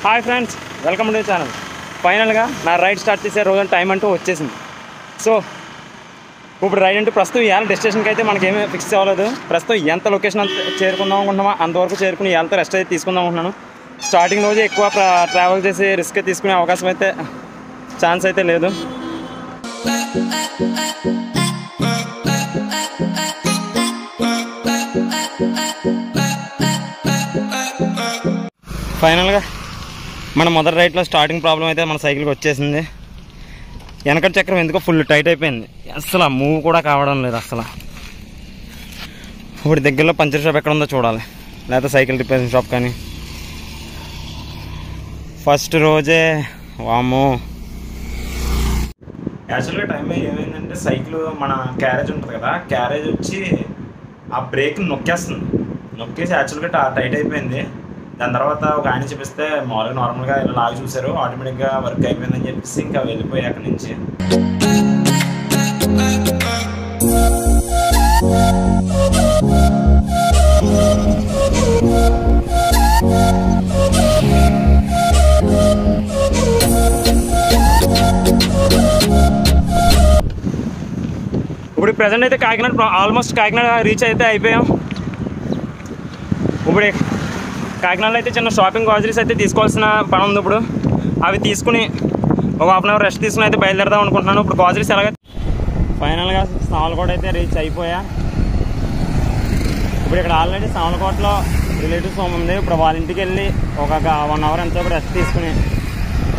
Hi friends, welcome to channel. ఫైనల్గా నా ride start చేసే రోజు టైం అంటూ వచ్చేసింది. సో ఇప్పుడు రైడ్ అంటూ ప్రస్తుతం ఇవాళ డెస్టినేషన్కి అయితే మనకేమీ ఫిక్స్ అవ్వలేదు. ప్రస్తుతం ఎంత లొకేషన్ అంత చేరుకుందాం అనుకుంటున్నామో అంతవరకు చేరుకుని ఇవాళతో రెస్ట్ అయితే తీసుకుందాం అనుకుంటున్నాను. స్టార్టింగ్ రోజు ఎక్కువ ట్రావెల్ చేసి రిస్క్ తీసుకునే అవకాశం అయితే ఛాన్స్ అయితే లేదు. ఫైనల్గా మన మొదటి రైడ్లో స్టార్టింగ్ ప్రాబ్లం అయితే మన సైకిల్కి వచ్చేసింది. వెనకటి చక్రం ఎందుకో ఫుల్ టైట్ అయిపోయింది. అసలు మూవ్ కూడా కావడం లేదు అసలు. ఇప్పుడు దగ్గరలో పంచర్ షాప్ ఎక్కడ ఉందో చూడాలి, లేకపోతే సైకిల్ రిపేరింగ్ షాప్ కానీ. ఫస్ట్ రోజే వాము. యాక్చువల్గా టైం ఏమైందంటే సైకిల్ మన క్యారేజ్ ఉంటుంది కదా, క్యారేజ్ వచ్చి ఆ బ్రేక్ నొక్కేసి యాక్చువల్గా టైట్ అయిపోయింది. దాని తర్వాత ఒక ఆయన చెప్పిస్తే మామూలుగా నార్మల్గా ఇలా లాగి చూశారు, ఆటోమేటిక్గా వర్క్ అయిపోయిందని చెప్పేసి ఇంకా వెళ్ళిపోయి అక్కడి నుంచి. ఇప్పుడు ప్రజెంట్ అయితే ఆల్మోస్ట్ కాకినాడ రీచ్ అయితే అయిపోయాం. ఇప్పుడు కాకినాడలో అయితే చిన్న షాపింగ్ గ్రాసరీస్ అయితే తీసుకోవాల్సిన పని ఉంది. ఇప్పుడు అవి తీసుకుని ఒక హాఫ్ అన్ అవర్ రెస్ట్ తీసుకుని అయితే బయలుదేరదాం అనుకుంటున్నాను. ఇప్పుడు గ్రాసరీస్ ఎలాగ ఫైనల్గా సామలకోట అయితే రీచ్ అయిపోయా. ఇప్పుడు ఇక్కడ ఆల్రెడీ సామలకోటలో రిలేటివ్స్ హోమ్ ఉంది. ఇప్పుడు వాళ్ళ ఇంటికి వెళ్ళి ఒక 1 అవర్ ఎంతో రెస్ట్ తీసుకుని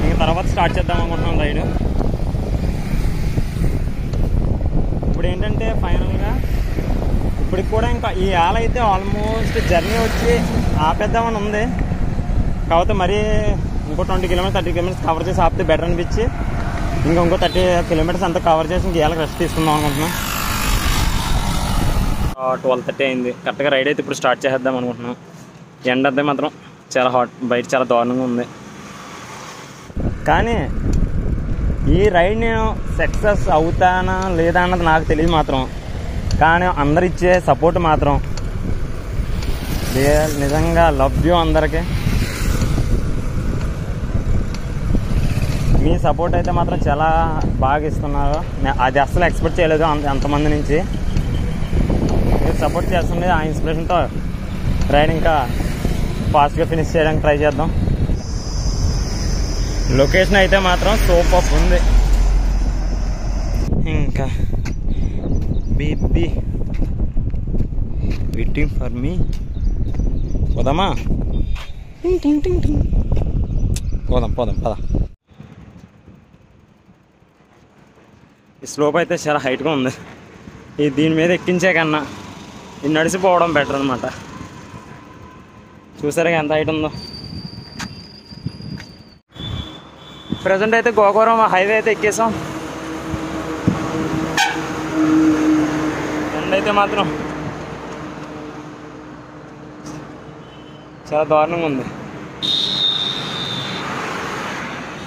ఇంకా తర్వాత స్టార్ట్ చేద్దాం అనుకుంటున్నాం రైడ్. ఇప్పుడు ఏంటంటే ఫైనల్గా ఇప్పటికి కూడా ఇంకా ఈ ఆల అయితే ఆల్మోస్ట్ జర్నీ వచ్చి ఆపేద్దామని ఉంది. కాకపోతే మరీ ఇంకో 20 కిలోమీటర్స్ 30 కిలోమీటర్స్ కవర్ చేసి ఆపితే బెటర్ అనిపించి ఇంకో 30 కిలోమీటర్స్ అంతా కవర్ చేసి ఇంక ఇవాళ రెస్ట్ తీసుకుందాం అనుకుంటున్నాం. 12:30 అయింది. కరెక్ట్గా రైడ్ అయితే ఇప్పుడు స్టార్ట్ చేద్దాం అనుకుంటున్నాం. ఎండ అయితే మాత్రం చాలా హాట్, బయట చాలా దారుణంగా ఉంది. కానీ ఈ రైడ్ నేను సక్సెస్ అవుతానా లేదా అన్నది నాకు తెలియదు మాత్రం. కానీ అందరు ఇచ్చే సపోర్ట్ మాత్రం నిజంగా లవ్ యూ అందరికీ. మీ సపోర్ట్ అయితే మాత్రం చాలా బాగా ఇస్తున్నారు. అది అస్సలు ఎక్స్పెక్ట్ చేయలేదు అంతమంది నుంచి. మీరు సపోర్ట్ చేస్తుండే ఆ ఇన్స్పిరేషన్తో రైడ్ ఇంకా ఫాస్ట్గా ఫినిష్ చేయడానికి ట్రై చేద్దాం. లొకేషన్ అయితే మాత్రం సూపర్ ఉంది. ఇంకా బేబీ వెయిటింగ్ ఫర్ మీ. పోదామా? పోదాం పద. ఈ స్లోప్ అయితే చాలా హైట్గా ఉంది. దీని మీద ఎక్కించే కన్నా ఇది నడిచిపోవడం బెటర్ అనమాట. చూసారా ఎంత హైట్ ఉందో. ప్రజెంట్ అయితే గోకవరం హైవే అయితే ఎక్కేసాం. అయితే మాత్రం చాలా దారుణంగా ఉంది.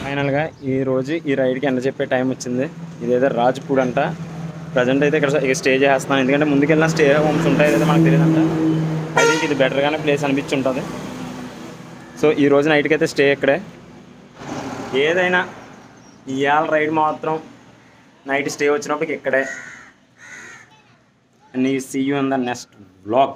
ఫైనల్గా ఈరోజు ఈ రైడ్కి ఎండ చెప్పే టైం వచ్చింది. ఇదేదో రాజ్పూడ్ అంట. ప్రజెంట్ అయితే ఇక్కడ స్టే చేస్తున్నాను, ఎందుకంటే ముందుకెళ్ళిన స్టే హోమ్స్ ఉంటాయి లేదా మనకు తెలియదంట. ఐ థింక్ ఇది బెటర్గానే ప్లేస్ అనిపించి ఉంటుంది. సో ఈరోజు నైట్కి అయితే స్టే ఇక్కడే. ఏదైనా ఇవాళ రైడ్ మాత్రం నైట్ స్టే వచ్చినప్పటికి ఇక్కడే. And see you in the next vlog.